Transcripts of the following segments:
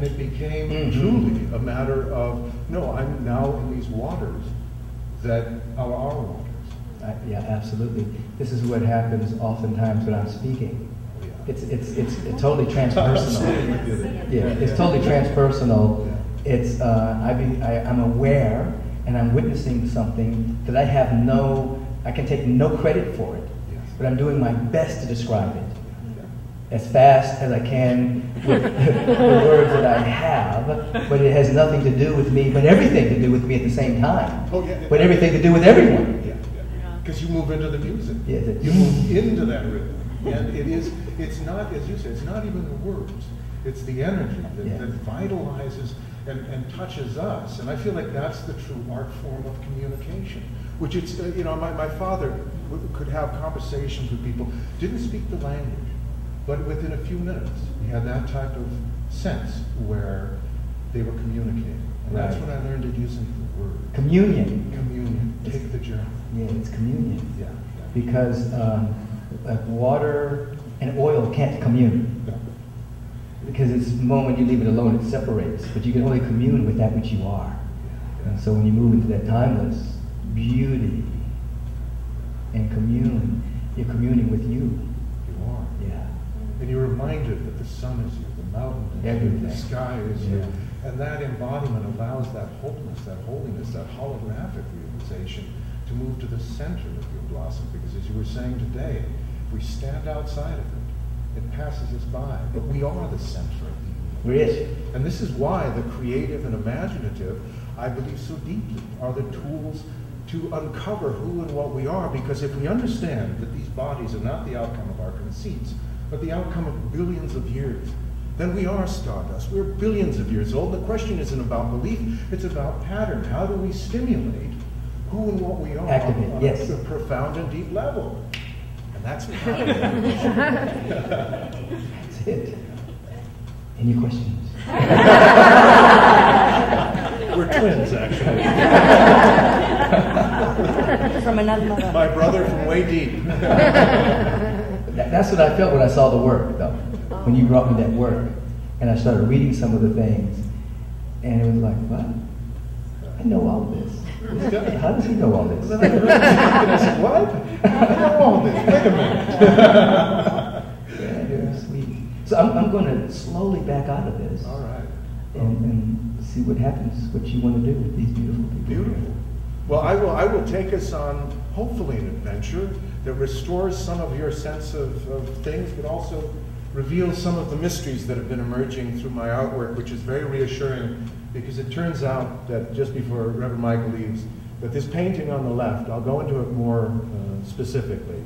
And it became truly a matter of, no, I'm now in these waters that are our waters. Yeah, absolutely. This is what happens oftentimes when I'm speaking. It's totally transpersonal. Yeah, it's totally transpersonal. It's I'm aware and I'm witnessing something that I can take no credit for it, but I'm doing my best to describe it as fast as I can with the words that I have, but it has nothing to do with me, but everything to do with me at the same time. But everything to do with everyone. Because you move into the music. Yes, you move into that rhythm. And it's not, as you said, it's not even the words. It's the energy that vitalizes and touches us. And I feel like that's the true art form of communication. Which it's, my father could have conversations with people, didn't speak the language, but within a few minutes, he had that type of sense where they were communicating. And that's when I learned it using the word. Communion. Communion. Take the journey. Yeah, it's communion. Yeah. Because water and oil can't commune. No. Because it's the moment you leave it alone, it separates. But you can only commune with that which you are. And so when you move into that timeless beauty and commune, you're communing with you. You are. Yeah. And you're reminded that the sun is you, the mountain is you, the sky is you. And that embodiment allows that wholeness, that holiness, that holographic realization to move to the center of your blossom. Because as you were saying today, if we stand outside of it, it passes us by. But we are the center of the universe. Yes. And this is why the creative and imaginative, I believe so deeply, are the tools to uncover who and what we are. Because if we understand that these bodies are not the outcome of our conceits, but the outcome of billions of years, then we are stardust. We're billions of years old. The question isn't about belief, it's about pattern. How do we stimulate who and what we are on a profound and deep level? And that's what happens. That's it. Any questions? We're twins, actually. From another mother. My brother from way deep. That's what I felt when I saw the work, though. When you brought me that work, and I started reading some of the things, and it was like, what? I know all this. How does he know all this? What? I know all this. Wait a minute. Yeah, sweet. So I'm going to slowly back out of this. All right. And see what happens, what you want to do with these beautiful people. Beautiful. Well, I will take us on, hopefully, an adventure that restores some of your sense of things, but also reveals some of the mysteries that have been emerging through my artwork, which is very reassuring, because it turns out that just before Reverend Michael leaves, that this painting on the left, I'll go into it more specifically,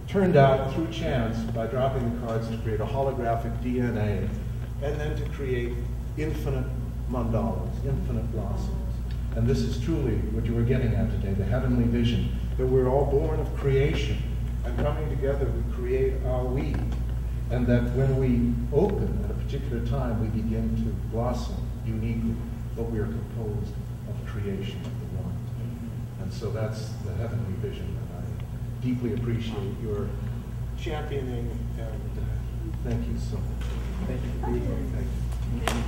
turned out through chance by dropping the cards to create a holographic DNA, and then to create infinite mandalas, infinite blossoms. And this is truly what you were getting at today, the heavenly vision, that we're all born of creation, and coming together we create our we. And that when we open at a particular time, we begin to blossom uniquely, but we are composed of creation of the one. And so that's the heavenly vision that I deeply appreciate your championing, and thank you so much. Thank you for being here. Thank you.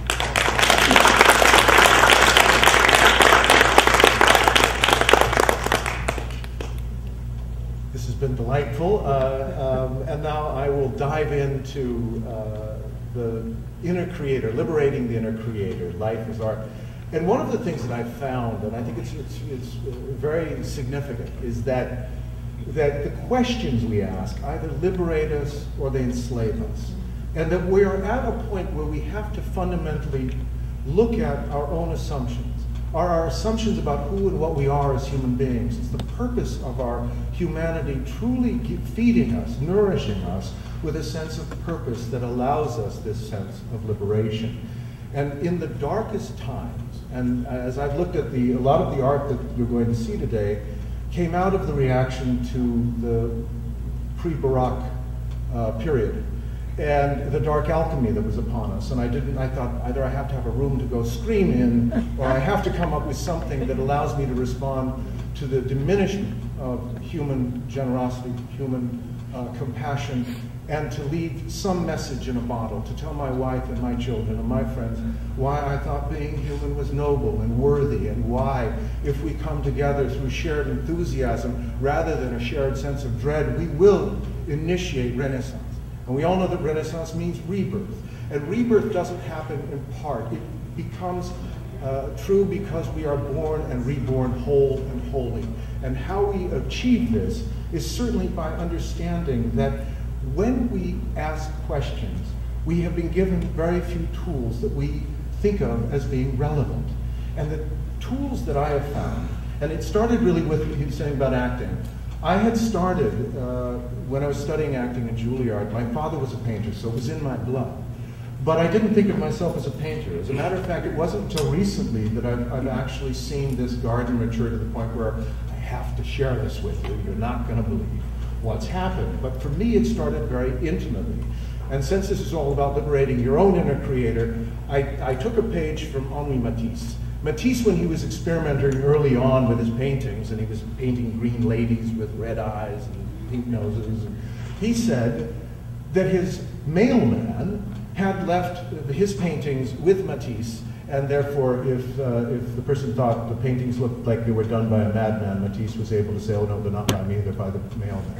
This has been delightful, and now I will dive into the inner creator, liberating the inner creator, life as art. And one of the things that I've found, and I think it's very significant, is that the questions we ask either liberate us or they enslave us. And that we are at a point where we have to fundamentally look at our own assumptions. Are our assumptions about who and what we are as human beings? Is the purpose of our humanity truly feeding us, nourishing us with a sense of purpose that allows us this sense of liberation? And in the darkest times, and as I've looked at a lot of the art that you're going to see today, came out of the reaction to the pre-Baroque period and the dark alchemy that was upon us. And I thought either I have to have a room to go scream in, or I have to come up with something that allows me to respond to the diminishment of human generosity, human compassion, and to leave some message in a bottle, to tell my wife and my children and my friends why I thought being human was noble and worthy, and why, if we come together through shared enthusiasm rather than a shared sense of dread, we will initiate Renaissance. And we all know that Renaissance means rebirth. And rebirth doesn't happen in part. It becomes true because we are born and reborn whole and holy. And how we achieve this is certainly by understanding that when we ask questions, we have been given very few tools that we think of as being relevant. And the tools that I have found, and it started really with what he was saying about acting. I had started, when I was studying acting at Juilliard, my father was a painter, so it was in my blood. But I didn't think of myself as a painter. As a matter of fact, it wasn't until recently that I've actually seen this garden mature to the point where I have to share this with you. You're not going to believe what's happened. But for me, it started very intimately. And since this is all about liberating your own inner creator, I took a page from Henri Matisse. Matisse, when he was experimenting early on with his paintings, and he was painting green ladies with red eyes and pink noses, and he said that his mailman had left his paintings with Matisse, and therefore if the person thought the paintings looked like they were done by a madman, Matisse was able to say, oh no, they're not by me, they're by the mailman.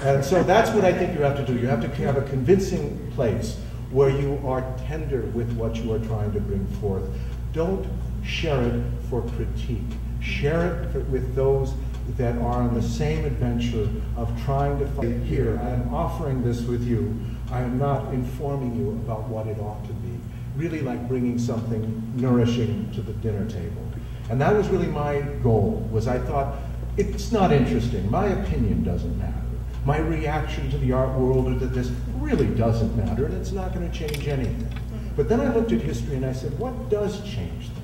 And so that's what I think you have to do. You have to have a convincing place where you are tender with what you are trying to bring forth. Don't share it for critique. Share it with those that are on the same adventure of trying to find. Here, I am offering this with you. I am not informing you about what it ought to be. Really like bringing something nourishing to the dinner table. And that was really my goal, was I thought, it's not interesting. My opinion doesn't matter. My reaction to the art world or to this really doesn't matter, and it's not going to change anything. But then I looked at history and I said, what does change things?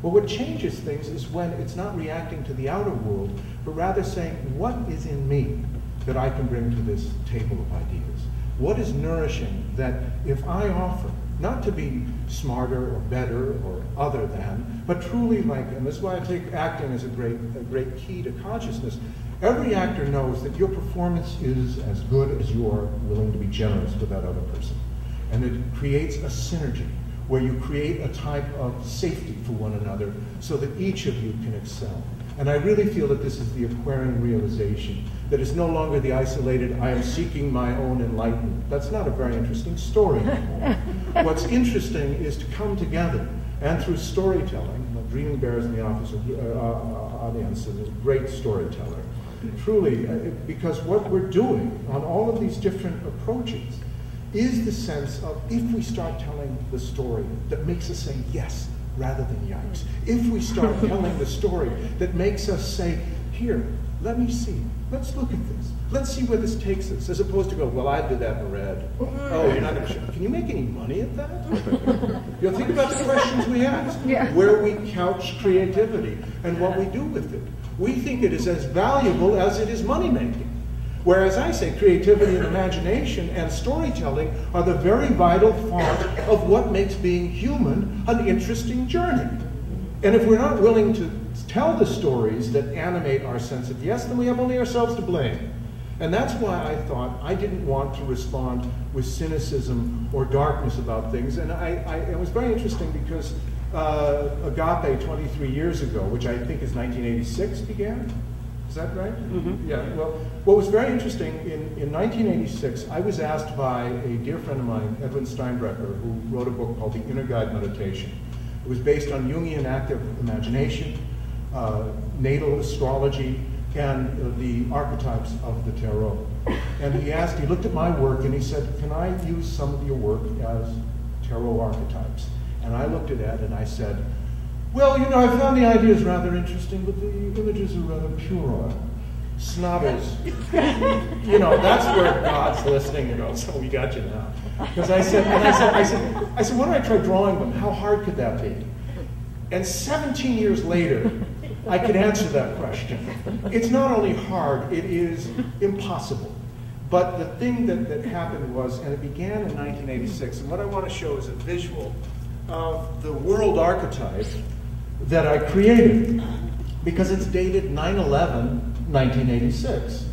Well, what changes things is when it's not reacting to the outer world, but rather saying, what is in me that I can bring to this table of ideas? What is nourishing that if I offer, not to be smarter or better or other than, but truly like, and this is why I take acting as a great key to consciousness. Every actor knows that your performance is as good as you are willing to be generous with that other person. And it creates a synergy where you create a type of safety for one another so that each of you can excel. And I really feel that this is the acquiring realization, that it's no longer the isolated, I am seeking my own enlightenment. That's not a very interesting story anymore. What's interesting is to come together, and through storytelling, Dreaming Bears in the audience is a great storyteller. Truly, because what we're doing on all of these different approaches is the sense of, if we start telling the story that makes us say yes rather than yikes, if we start telling the story that makes us say, here, let me see, let's look at this, let's see where this takes us, as opposed to go, well, I did that in red. Oh, you're not going to show. Can you make any money at that? You know, think about the questions we ask, where we couch creativity and what we do with it. We think it is as valuable as it is money-making. Whereas I say creativity and imagination and storytelling are the very vital part of what makes being human an interesting journey. And if we're not willing to tell the stories that animate our sense of yes, then we have only ourselves to blame. And that's why I thought I didn't want to respond with cynicism or darkness about things. And it was very interesting because Agape 23 years ago, which I think is 1986, began. Is that right? Mm-hmm. Yeah, well, what was very interesting, in 1986, I was asked by a dear friend of mine, Edwin Steinbrecher, who wrote a book called The Inner Guide Meditation. It was based on Jungian active imagination, natal astrology, and the archetypes of the tarot. And he looked at my work and he said, can I use some of your work as tarot archetypes? And I looked at Ed and I said, well, you know, I found the ideas rather interesting, but the images are rather puerile. Snobbish. You know, that's where God's listening and goes, so we got you now. Because I said, why don't I try drawing them? How hard could that be? And 17 years later, I could answer that question. It's not only hard, it is impossible. But the thing that happened was, and it began in 1986, and what I want to show is a visual of the world archetype that I created, because it's dated 9/11, 1986.